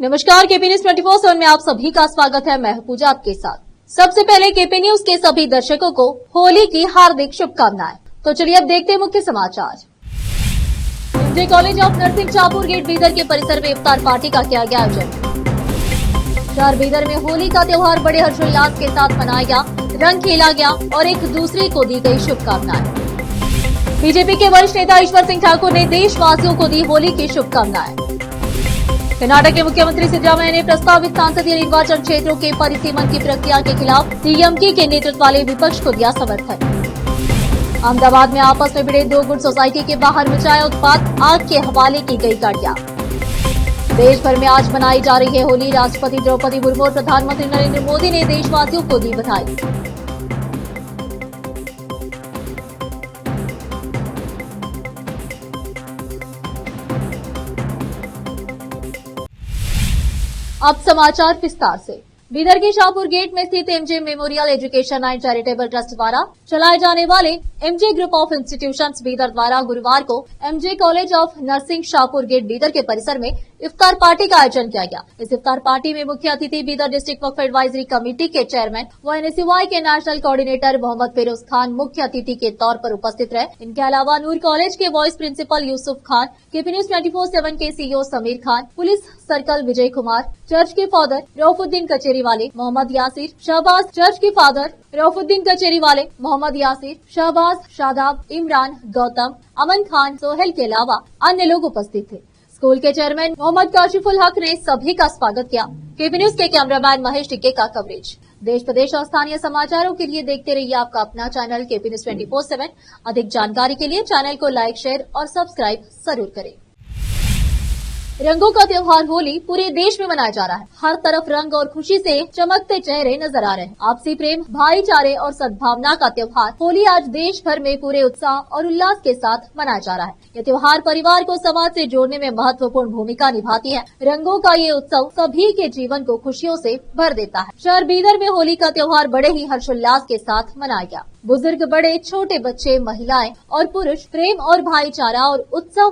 नमस्कार, KP news 24/7 में आप सभी का स्वागत है। मैं हूं पूजा आपके साथ। सबसे पहले केपी न्यूज के सभी दर्शकों को होली की हार्दिक शुभकामनाएं। तो चलिए अब देखते हैं मुख्य समाचार। MJ college of nursing Shahpur gate Bidar के परिसर में इफ्तार पार्टी का किया गया आयोजन। शहर बीदर में होली का त्योहार बड़े हर्षोल्लास के साथ मनाया गया, रंग खेला गया और एक दूसरे को दी गई शुभकामनाएं। बीजेपी के वरिष्ठ नेता ईश्वर सिंह ठाकुर ने देशवासियों को दी होली की शुभकामनाएं। कर्नाटक के मुख्यमंत्री सिद्धरामैया ने प्रस्तावित संसदीय निर्वाचन क्षेत्रों के परिसीमन की प्रक्रिया के खिलाफ डीएमके के नेतृत्व वाले विपक्ष को दिया समर्थन। अहमदाबाद में आपस में भिड़े दो गुट सोसाइटी के बाहर मचाया उत्पात, आग के हवाले की गई गाड़ियां। देश भर में आज मनाई जा रही है होली। राष्ट्रपति द्रौपदी मुर्मू और प्रधानमंत्री नरेंद्र मोदी ने देशवासियों को दी बधाई। अब समाचार विस्तार से। बीदर के शाहपुर गेट में स्थित MJ memorial education and charitable trust द्वारा चलाए जाने वाले MJ group of institutions Bidar द्वारा गुरुवार को MJ college of nursing Shahpur gate Bidar के परिसर में इफ्तार पार्टी का आयोजन किया गया। इस इफ्तार पार्टी में मुख्य अतिथि बीदर डिस्ट्रिक्ट वक्फ एडवाइजरी कमेटी के चेयरमैन व एनएसयूआई के नेशनल कोऑर्डिनेटर मोहम्मद फिरोज खान मुख्य अतिथि के तौर पर उपस्थित रहे। इनके अलावा नूर कॉलेज के vice principal Yusuf Khan, KP news 24/7 के CEO Sameer Khan, police circle Vijay Kumar, church के फादर रऊफुद्दीन कचेरी वाले मोहम्मद यासिर, शहबाज, चर्च के फादर रऊफुद्दीन कचेरी वाले मोहम्मद यासिर, शहबाज, शादाब, इमरान, गौतम, अमन खान, सोहेल के अलावा अन्य लोग उपस्थित थे। स्कूल के चेयरमैन मोहम्मद काशिफुल हक ने सभी का स्वागत किया। केपी न्यूज के कैमरामैन महेश टिक्के का कवरेज। देश प्रदेश और स्थानीय समाचारों के लिए देखते रहिए आपका अपना चैनल केपी न्यूज 24/7। अधिक जानकारी के लिए चैनल को लाइक, शेयर और सब्सक्राइब जरूर करें। रंगों का त्योहार होली पूरे देश में मनाया जा रहा है। हर तरफ रंग और खुशी से चमकते चेहरे नजर आ रहे हैं। आपसी प्रेम, भाईचारे और सद्भावना का त्योहार होली आज देश भर में पूरे उत्साह और उल्लास के साथ मनाया जा रहा है। यह त्योहार परिवार को समाज से जोड़ने में महत्वपूर्ण भूमिका निभाती है। रंगों का ये उत्सव सभी के जीवन को खुशियों से भर देता है। शहर बीदर में होली का त्योहार बड़े ही हर्षोल्लास के साथ मनाया गया। बुजुर्ग, बड़े, छोटे बच्चे, महिलाएं और पुरुष प्रेम और भाईचारा और उत्साह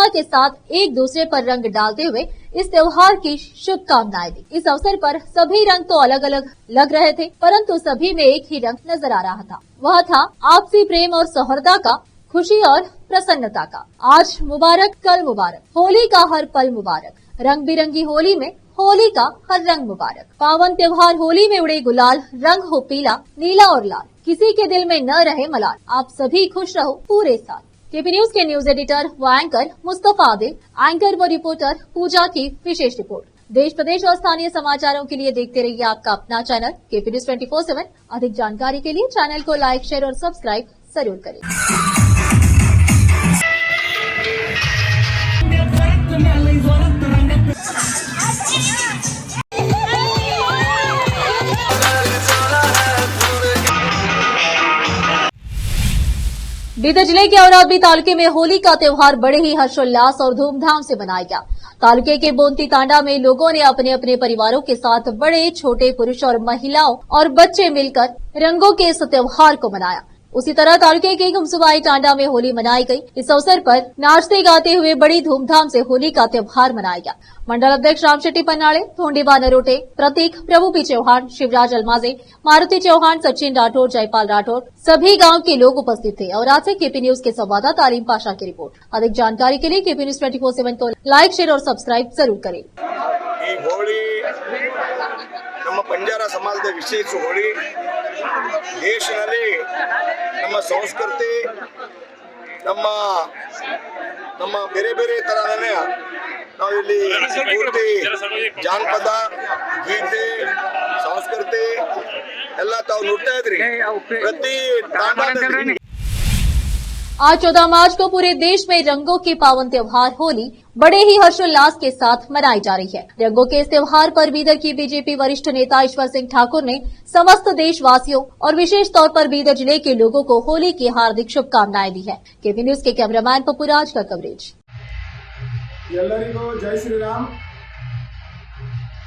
के साथ एक दूसरे पर रंग डालते हुए इस त्योहार की शुभकामनाएं दी। इस अवसर पर सभी रंग तो अलग अलग लग रहे थे, परंतु सभी में एक ही रंग नजर आ रहा था। वह था आपसी प्रेम और सौहार्द का, खुशी और प्रसन्नता का। आज मुबारक, कल मुबारक, होली का हर पल मुबारक। रंग बिरंगी होली में होली का हर रंग मुबारक। पावन त्योहार होली में उड़े गुलाल, रंग हो पीला, नीला और लाल, किसी के दिल में न रहे मलाल। आप सभी खुश रहो पूरे साल। केपी न्यूज के न्यूज एडिटर व एंकर मुस्तफा आदिल, एंकर व रिपोर्टर पूजा की विशेष रिपोर्ट। देश प्रदेश और स्थानीय समाचारों के लिए देखते रहिए आपका अपना चैनल केपी न्यूज 24/7। अधिक जानकारी के लिए चैनल को लाइक, शेयर और सब्सक्राइब जरूर करें। बीदर जिले के औरादबी तालुके में होली का त्योहार बड़े ही हर्षोल्लास और धूमधाम से मनाया गया। तालुके के बोंती तांडा में लोगों ने अपने अपने परिवारों के साथ बड़े, छोटे, पुरुष और महिलाओं और बच्चे मिलकर रंगों के इस त्योहार को मनाया। उसी तरह तालुके के घुमसुबाई टांडा में होली मनाई गई। इस अवसर पर नाचते गाते हुए बड़ी धूमधाम से होली का त्योहार मनाया गया। मंडल अध्यक्ष राम शेट्टी पन्नाड़े, थोंडीबा नरोटे, प्रतीक, प्रभु पी चौहान, शिवराज अलमाजे, मारुति चौहान, सचिन राठौर, जयपाल राठौर सभी गांव के लोग उपस्थित थे। और आज से केपी न्यूज के संवाददाता तालीम पाशा की रिपोर्ट। अधिक जानकारी के लिए केपी न्यूज 24/7 को लाइक, शेयर और सब्सक्राइब जरूर करें। ನಮ್ಮ ಬಂಜಾರ ಸಮಾಜದ ವಿಶೇಷ ಹೋಳಿ ದೇಶದಲ್ಲಿ ನಮ್ಮ ಸಂಸ್ಕೃತಿ ನಮ್ಮ ಬೇರೆ ಬೇರೆ ತರನೇ ನಾವು ಇಲ್ಲಿ ಪೂರ್ತಿ ಜಾನಪದ ಗೀತೆ ಸಂಸ್ಕೃತಿ ಎಲ್ಲ ತಾವು ನೋಡ್ತಾ ಇದ್ರಿ ಪ್ರತಿ आज 14 मार्च को पूरे देश में रंगों के पावन त्योहार होली बड़े ही हर्षोल्लास के साथ मनाई जा रही है। रंगों के इस त्योहार पर बीदर की बीजेपी वरिष्ठ नेता ईश्वर सिंह ठाकुर ने समस्त देशवासियों और विशेष तौर पर बीदर जिले के लोगों को होली की हार्दिक शुभकामनाएं दी है। केपी न्यूज के कैमरामैन पप्पूराज का कवरेज। ಎಲ್ಲರಿಗೂ जय श्री राम।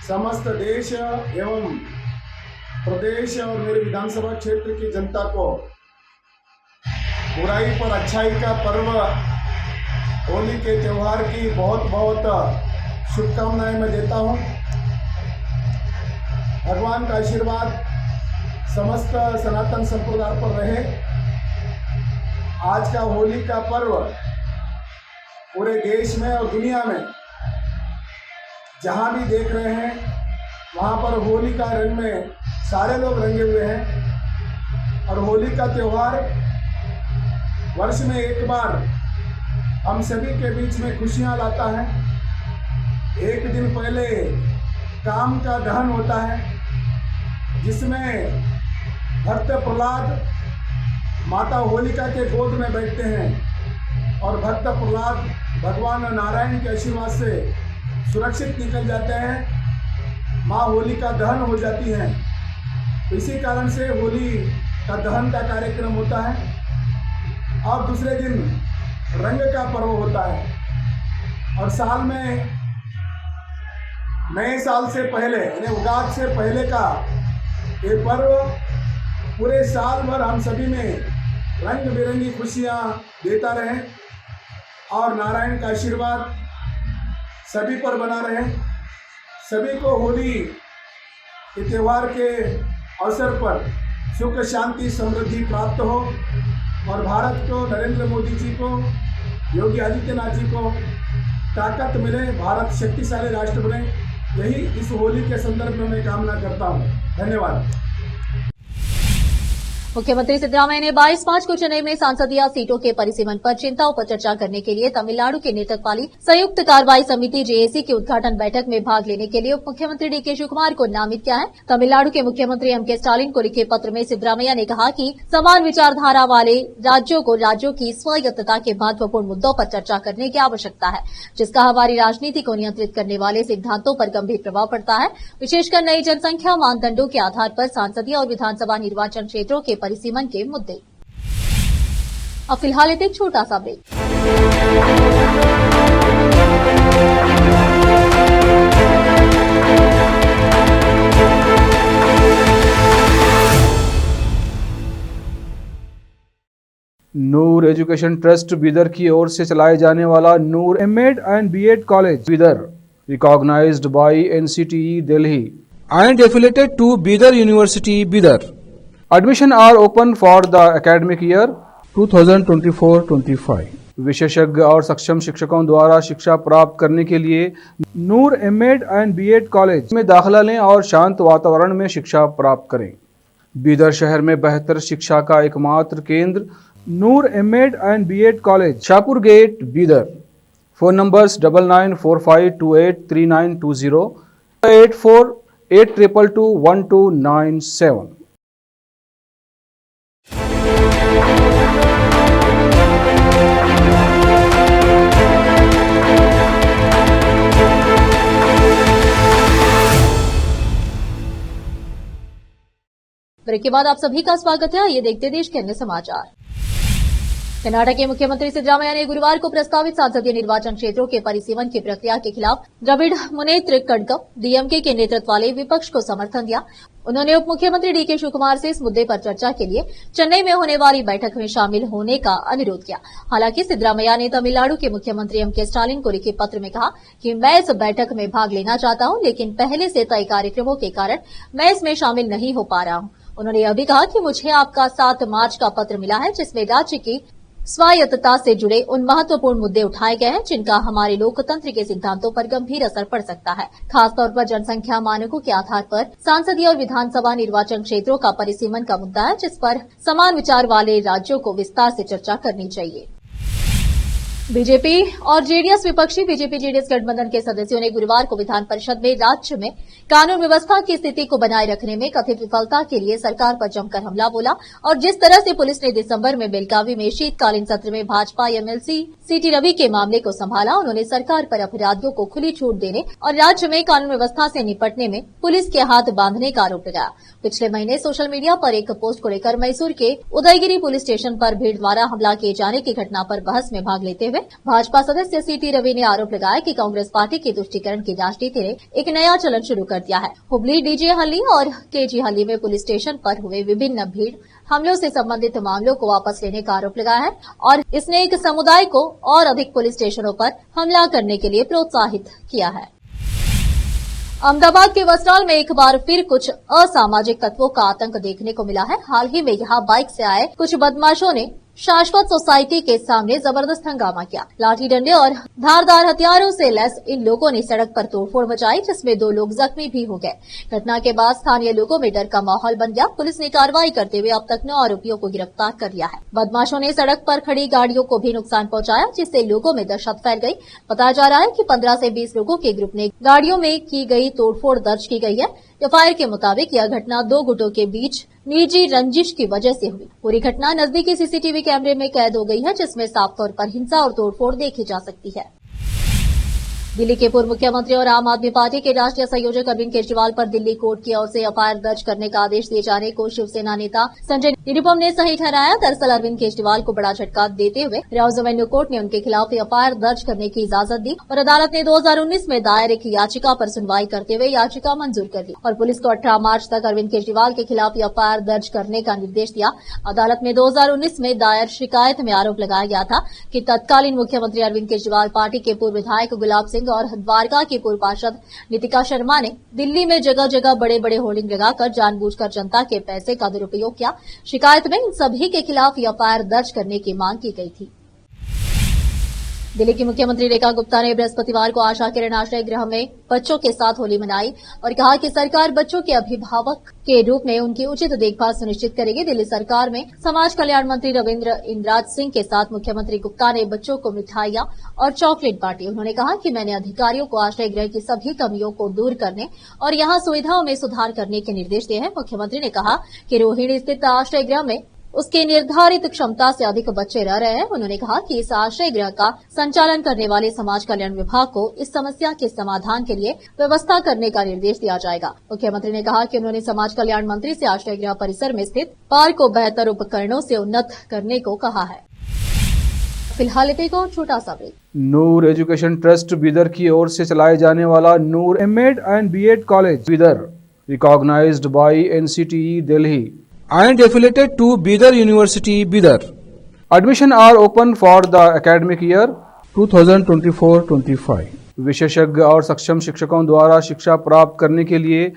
समस्त देश एवं प्रदेश और मेरे विधानसभा क्षेत्र की जनता को बुराई पर अच्छाई का पर्व होली के त्यौहार की बहुत बहुत शुभकामनाएं मैं देता हूं। भगवान का आशीर्वाद समस्त सनातन संप्रदाय पर रहे। आज का होली का पर्व पूरे देश में और दुनिया में जहां भी देख रहे हैं वहां पर होली का रंग में सारे लोग रंगे हुए हैं। और होली का त्यौहार वर्ष में एक बार हम सभी के बीच में खुशियां लाता है। एक दिन पहले काम का दहन होता है, जिसमें भक्त प्रहलाद माता होलिका के गोद में बैठते हैं और भक्त प्रहलाद भगवान नारायण के आशीर्वाद से सुरक्षित निकल जाते हैं। माँ होलिका दहन हो जाती हैं। इसी कारण से होली का दहन का कार्यक्रम होता है। और दूसरे दिन रंग का पर्व होता है। और साल में नए साल से पहले यानी उगाद से पहले का ये पर्व पूरे साल भर हम सभी में रंग बिरंगी खुशियाँ देता रहे और नारायण का आशीर्वाद सभी पर बना रहे। सभी को होली के त्यौहार के अवसर पर सुख शांति समृद्धि प्राप्त हो और भारत को, नरेंद्र मोदी जी को, योगी आदित्यनाथ जी को ताकत मिले, भारत शक्तिशाली राष्ट्र बने, यही इस होली के संदर्भ में मैं कामना करता हूँ। धन्यवाद। मुख्यमंत्री सिद्धरामैया ने 22 मार्च को चेन्नई में सांसदीय सीटों के परिसीमन पर चिंताओं पर चर्चा करने के लिए तमिलनाडु के नेतृत्व वाली संयुक्त कार्रवाई समिति जेएसी की उद्घाटन बैठक में भाग लेने के लिए उप मुख्यमंत्री डीके शिवकुमार को नामित किया है। तमिलनाडु के मुख्यमंत्री एमके स्टालिन को लिखे पत्र में सिद्धरामैया ने कहा कि समान विचारधारा वाले राज्यों को राज्यों की स्वायत्तता के महत्वपूर्ण मुद्दों पर चर्चा करने की आवश्यकता है, जिसका हमारी राजनीति को नियंत्रित करने वाले सिद्धांतों पर गंभीर प्रभाव पड़ता है, विशेषकर नई जनसंख्या मानदंडों के आधार पर सांसदीय और विधानसभा निर्वाचन क्षेत्रों के परिसीमन के मुद्दे। अब फिलहाल एक छोटा सा break. Noor education trust Bidar की ओर से चलाए जाने वाला Noor MEd and BEd college Bidar, recognised by NCTE Delhi and affiliated to Bidar University, Bidar. Admission are open for the academic year 2024-25. विशेषज्ञ और सक्षम शिक्षकों द्वारा शिक्षा प्राप्त करने के लिए नूर एमएड एंड बीएड कॉलेज में दाखिला लें और शांत वातावरण में शिक्षा प्राप्त करें। बीदर शहर में बेहतर शिक्षा का एकमात्र केंद्र Noor MEd and BEd college, Shahpur gate, Bidar. Phone numbers 9945283920, 8482221297। Break के बाद आप सभी का स्वागत है। ये देखते देश के अन्य समाचार। कर्नाटक के मुख्यमंत्री सिद्धरामैया ने गुरुवार को प्रस्तावित संसदीय निर्वाचन क्षेत्रों के परिसीमन की प्रक्रिया के खिलाफ द्रविड़ मुनेत्र कड़गम डीएमके के नेतृत्व वाले विपक्ष को समर्थन दिया। उन्होंने उप मुख्यमंत्री डीके शिवकुमार से इस मुद्दे पर चर्चा के लिए चेन्नई में होने वाली बैठक में शामिल होने का अनुरोध किया। हालांकि सिद्धरामैया ने तमिलनाडु के मुख्यमंत्री एमके स्टालिन को लिखे पत्र में कहा कि मैं इस बैठक में भाग लेना चाहता हूं, लेकिन पहले से तय कार्यक्रमों के कारण मैं इसमें शामिल नहीं हो पा रहा हूं। उन्होंने यह भी कहा कि मुझे आपका 7 मार्च का पत्र मिला है, जिसमें राज्य की स्वायत्तता से जुड़े उन महत्वपूर्ण मुद्दे उठाए गए हैं जिनका हमारे लोकतंत्र के सिद्धांतों पर गंभीर असर पड़ सकता है। खासतौर पर जनसंख्या मानकों के आधार पर संसदीय और विधानसभा निर्वाचन क्षेत्रों का परिसीमन का मुद्दा है, जिस पर समान विचार वाले राज्यों को विस्तार से चर्चा करनी चाहिए। बीजेपी और जेडीएस विपक्षी बीजेपी जेडीएस गठबंधन के सदस्यों ने गुरुवार को विधान परिषद में राज्य में कानून व्यवस्था की स्थिति को बनाए रखने में कथित विफलता के लिए सरकार पर जमकर हमला बोला और जिस तरह से पुलिस ने दिसंबर में बेलगावी में शीतकालीन सत्र में भाजपा एमएलसी सीटी रवि के मामले को संभाला, उन्होंने सरकार पर अपराधियों को खुली छूट देने और राज्य में कानून व्यवस्था से निपटने में पुलिस के हाथ बांधने का आरोप लगाया। पिछले महीने सोशल मीडिया पर एक पोस्ट को लेकर मैसूर के उदयगिरी पुलिस स्टेशन पर भीड़ द्वारा हमला किए जाने की घटना पर बहस में भाग लेते हुए भाजपा सदस्य सीटी रवि ने आरोप लगाया कि कांग्रेस पार्टी की तुष्टीकरण की राजनीति ने एक नया चलन शुरू कर दिया है। हुबली, डीजे हल्ली और केजी हल्ली में पुलिस स्टेशन पर हुए विभिन्न भीड़ हमलों से संबंधित मामलों को वापस लेने का आरोप लगाया है और इसने एक समुदाय को और अधिक पुलिस स्टेशनों पर हमला करने के लिए प्रोत्साहित किया है। अहमदाबाद के वस्त्राल में एक बार फिर कुछ असामाजिक तत्वों का आतंक देखने को मिला है। हाल ही में यहां बाइक से आए कुछ बदमाशों ने शाश्वत सोसाइटी के सामने जबरदस्त हंगामा किया। लाठी डंडे और धारदार हथियारों से लैस इन लोगों ने सड़क पर तोड़फोड़ मचाई, जिसमें 2 लोग जख्मी भी हो गए। घटना के बाद स्थानीय लोगों में डर का माहौल बन गया। पुलिस ने कार्रवाई करते हुए अब तक 9 आरोपियों को गिरफ्तार कर लिया है। बदमाशों ने सड़क पर खड़ी गाड़ियों को भी नुकसान पहुंचाया, जिससे लोगों में दहशत फैल गई। बताया जा रहा है कि 15 से 20 लोगों के ग्रुप ने गाड़ियों में की गई तोड़फोड़ दर्ज की गई है। एफआईआर के मुताबिक यह घटना 2 गुटों के बीच निजी रंजिश की वजह से हुई। पूरी घटना नजदीकी सीसीटीवी कैमरे में कैद हो गई है, जिसमें साफ तौर पर हिंसा और तोड़फोड़ देखी जा सकती है। दिल्ली के पूर्व मुख्यमंत्री और आम आदमी पार्टी के राष्ट्रीय संयोजक अरविंद केजरीवाल पर दिल्ली कोर्ट की ओर से एफआईआर दर्ज करने का आदेश दिए जाने को शिवसेना नेता संजय निरुपम ने सही ठहराया। दरअसल अरविंद केजरीवाल को बड़ा झटका देते हुए राउज एवेन्यू कोर्ट ने उनके खिलाफ एफआईआर दर्ज करने की इजाजत दी और अदालत ने 2019 में दायर एक याचिका पर सुनवाई करते हुए याचिका मंजूर कर ली और पुलिस को 18 मार्च तक अरविंद केजरीवाल के खिलाफ एफआईआर दर्ज करने का निर्देश दिया। अदालत में 2019 में दायर शिकायत में आरोप लगाया गया था कि तत्कालीन मुख्यमंत्री अरविंद केजरीवाल, पार्टी के पूर्व विधायक गुलाब सिंह और द्वारका की पूर्व पार्षद नितिका शर्मा ने दिल्ली में जगह जगह बड़े बड़े होर्डिंग लगाकर जानबूझकर जनता के पैसे का दुरुपयोग किया। शिकायत में इन सभी के खिलाफ एफआईआर दर्ज करने की मांग की गई थी। दिल्ली की मुख्यमंत्री रेखा गुप्ता ने बृहस्पतिवार को आशा किरण आश्रय गृह में बच्चों के साथ होली मनाई और कहा कि सरकार बच्चों के अभिभावक के रूप में उनकी उचित देखभाल सुनिश्चित करेगी। दिल्ली सरकार में समाज कल्याण मंत्री रविंद्र इंद्राज सिंह के साथ मुख्यमंत्री गुप्ता ने बच्चों को मिठाइयां और चॉकलेट बांटी। उन्होंने कहा कि मैंने अधिकारियों को आश्रय गृह की सभी कमियों को दूर करने और यहां सुविधाओं में सुधार करने के निर्देश दिए हैं। मुख्यमंत्री ने कहा कि रोहिणी स्थित आश्रय गृह में उसके निर्धारित क्षमता से अधिक बच्चे रह रहे हैं। उन्होंने कहा कि इस आश्रय गृह का संचालन करने वाले समाज कल्याण विभाग को इस समस्या के समाधान के लिए व्यवस्था करने का निर्देश दिया जाएगा। मुख्यमंत्री ने कहा कि उन्होंने समाज कल्याण मंत्री से आश्रय गृह परिसर में स्थित पार्क को बेहतर उपकरणों से उन्नत करने को कहा है। फिलहाल एक और छोटा सा break. Noor education trust Bidar की ओर से चलाए जाने वाला Noor MEd and BEd college Bidar, recognised by NCTE Delhi and affiliated to Bidar University, Bidar. Admission are open for the academic year 2024-25. विशेषज्ञ और सक्षम शिक्षकों द्वारा शिक्षा प्राप्त करने के लिए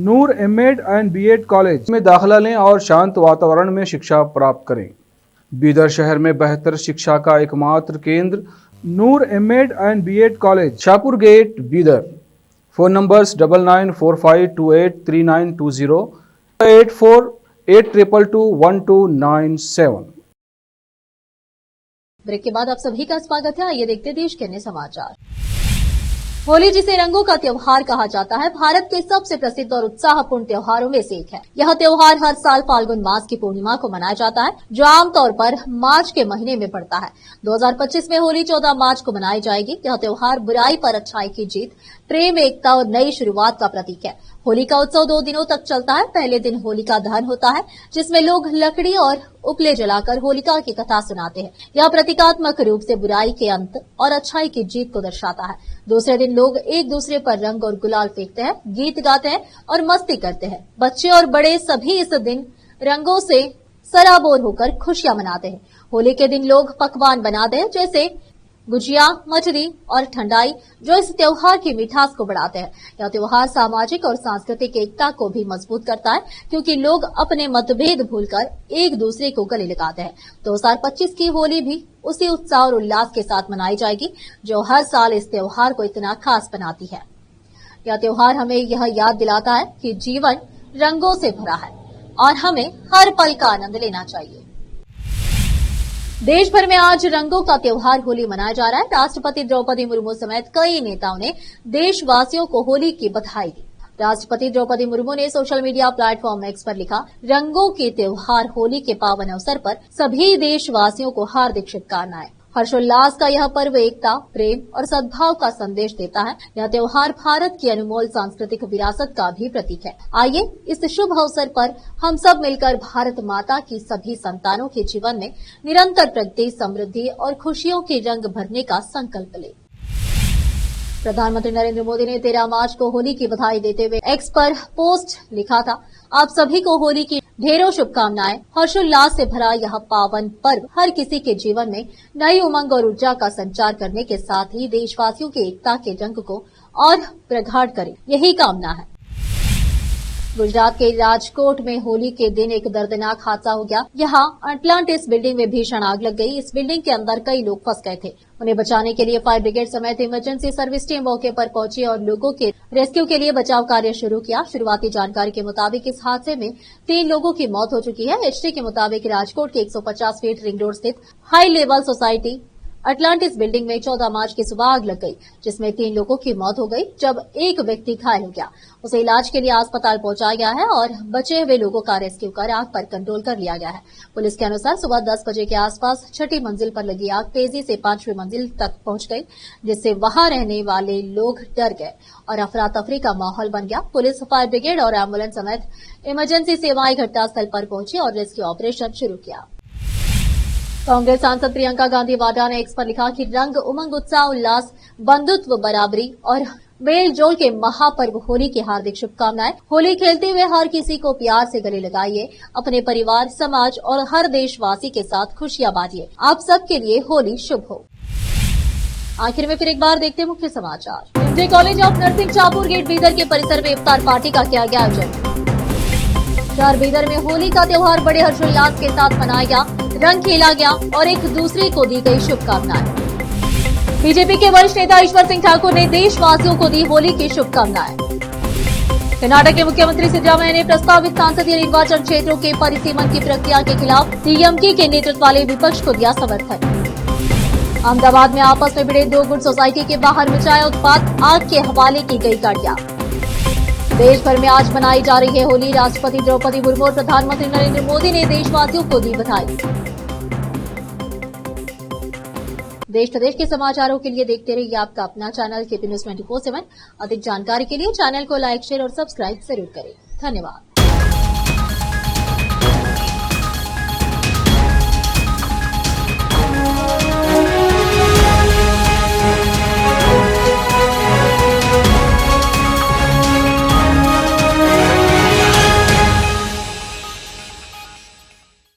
नूर एमएड एंड बीएड कॉलेज में दाखिला लें और शांत वातावरण में शिक्षा प्राप्त करें। बीदर शहर में बेहतर शिक्षा का एकमात्र केंद्र Noor MEd and BEd college, Shahpur gate, Bidar. Phone numbers 9945283920 8482221297। Break के बाद आप सभी का स्वागत है। आइए देखते देश के अन्य समाचार। होली, जिसे रंगों का त्योहार कहा जाता है, भारत के सबसे प्रसिद्ध और उत्साहपूर्ण त्योहारों में से एक है। यह त्योहार हर साल फाल्गुन मास की पूर्णिमा को मनाया जाता है, जो आमतौर पर मार्च के महीने में पड़ता है। 2025 में होली 14 मार्च को मनाई जाएगी। यह त्योहार बुराई पर अच्छाई की जीत, प्रेम, एकता और नई शुरुआत का प्रतीक है। होली का उत्सव 2 दिनों तक चलता है। पहले दिन होलिका दहन होता है, जिसमें लोग लकड़ी और उपले जलाकर होलिका की कथा सुनाते हैं। यह प्रतीकात्मक रूप से बुराई के अंत और अच्छाई की जीत को दर्शाता है। दूसरे दिन लोग एक दूसरे पर रंग और गुलाल फेंकते हैं, गीत गाते हैं और मस्ती करते हैं। बच्चे और बड़े सभी इस दिन रंगों से सराबोर होकर खुशियां मनाते हैं। होली के दिन लोग पकवान बनाते हैं, जैसे गुजिया, मठरी और ठंडाई, जो इस त्योहार की मिठास को बढ़ाते हैं। यह त्योहार सामाजिक और सांस्कृतिक एकता को भी मजबूत करता है, क्योंकि लोग अपने मतभेद भूलकर एक दूसरे को गले लगाते हैं। 2025 की होली भी उसी उत्साह और उल्लास के साथ मनाई जाएगी, जो हर साल इस त्योहार को इतना खास बनाती है। यह त्योहार हमें यह याद दिलाता है कि जीवन रंगों से भरा है और हमें हर पल का आनंद लेना चाहिए। देश भर में आज रंगों का त्योहार होली मनाया जा रहा है। राष्ट्रपति द्रौपदी मुर्मू समेत कई नेताओं ने देशवासियों को होली की बधाई दी। राष्ट्रपति द्रौपदी मुर्मू ने सोशल मीडिया प्लेटफॉर्म एक्स पर लिखा, रंगों के त्योहार होली के पावन अवसर पर सभी देशवासियों को हार्दिक शुभकामनाएं। हर्षोल्लास का यह पर्व एकता, प्रेम और सद्भाव का संदेश देता है। यह त्योहार भारत की अनमोल सांस्कृतिक विरासत का भी प्रतीक है। आइए इस शुभ अवसर पर हम सब मिलकर भारत माता की सभी संतानों के जीवन में निरंतर प्रगति, समृद्धि और खुशियों के रंग भरने का संकल्प लें। प्रधानमंत्री नरेंद्र मोदी ने 13 मार्च को होली की बधाई देते हुए एक्स पर पोस्ट लिखा था, आप सभी को होली की ढेरों शुभकामनाएं। हर्षोल्लास से भरा यह पावन पर्व हर किसी के जीवन में नई उमंग और ऊर्जा का संचार करने के साथ ही देशवासियों की एकता के रंग को और प्रगाढ़ करे, यही कामना है। गुजरात के राजकोट में होली के दिन एक दर्दनाक हादसा हो गया। यहाँ अटलांटिस बिल्डिंग में भीषण आग लग गई। इस बिल्डिंग के अंदर कई लोग फंस गए थे। उन्हें बचाने के लिए फायर ब्रिगेड समेत इमरजेंसी सर्विस टीम मौके पर पहुंची और लोगों के रेस्क्यू के लिए बचाव कार्य शुरू किया। शुरुआती जानकारी के मुताबिक इस हादसे में 3 लोगों की मौत हो चुकी है। एचटी के मुताबिक राजकोट के 150 फीट रिंग रोड स्थित high level society Atlantis building में 14 मार्च की सुबह आग लग गई, जिसमें 3 लोगों की मौत हो गई, जब एक व्यक्ति घायल हो गया। उसे इलाज के लिए अस्पताल पहुंचाया गया है और बचे हुए लोगों का रेस्क्यू कर आग पर कंट्रोल कर लिया गया है। पुलिस के अनुसार सुबह 10 बजे के आसपास 6ठी मंजिल पर लगी आग तेजी से 5वीं मंजिल तक पहुंच गई, जिससे वहां रहने वाले लोग डर गए और अफरा तफरी का माहौल बन गया। पुलिस, फायर ब्रिगेड और एम्बुलेंस समेत इमरजेंसी सेवाएं घटनास्थल पर पहुंची और रेस्क्यू ऑपरेशन शुरू किया। कांग्रेस सांसद प्रियंका गांधी वाड्रा ने एक्स पर लिखा कि रंग, उमंग, उत्साह, उल्लास, बंधुत्व, बराबरी और मेल जोल के महापर्व होली की हार्दिक शुभकामनाएं। होली खेलते हुए हर किसी को प्यार से गले लगाइए, अपने परिवार, समाज और हर देशवासी के साथ खुशियां बांटिए। आप सबके लिए होली शुभ हो। आखिर में फिर एक बार देखते मुख्य समाचार। MJ college of nursing Shahpur gate Bidar के परिसर में इफ्तार पार्टी का किया गया आयोजन। शहर बीदर में होली का त्योहार बड़े हर्षोल्लास के साथ मनाया गया, रंग खेला गया और एक दूसरे को दी गई शुभकामनाएं। बीजेपी के वरिष्ठ नेता ईश्वर सिंह ठाकुर ने देशवासियों को दी होली की शुभकामनाएं। कर्नाटक के मुख्यमंत्री सिद्धरामैया ने प्रस्तावित संसदीय निर्वाचन क्षेत्रों के परिसीमन की प्रक्रिया के खिलाफ डीएमके के नेतृत्व वाले विपक्ष को दिया समर्थन। अहमदाबाद में आपस में भिड़े 2 गुट सोसाइटी के बाहर मचाया उत्पात, आग के हवाले की गई गाड़ियां। देश भर में आज मनाई जा रही है होली। राष्ट्रपति द्रौपदी मुर्मू और प्रधानमंत्री नरेंद्र मोदी ने देशवासियों को दी बधाई। देश प्रदेश के समाचारों के लिए देखते रहिए आपका अपना चैनल केपी न्यूज 24/7। अधिक जानकारी के लिए चैनल को लाइक, शेयर और सब्सक्राइब जरूर करें। धन्यवाद।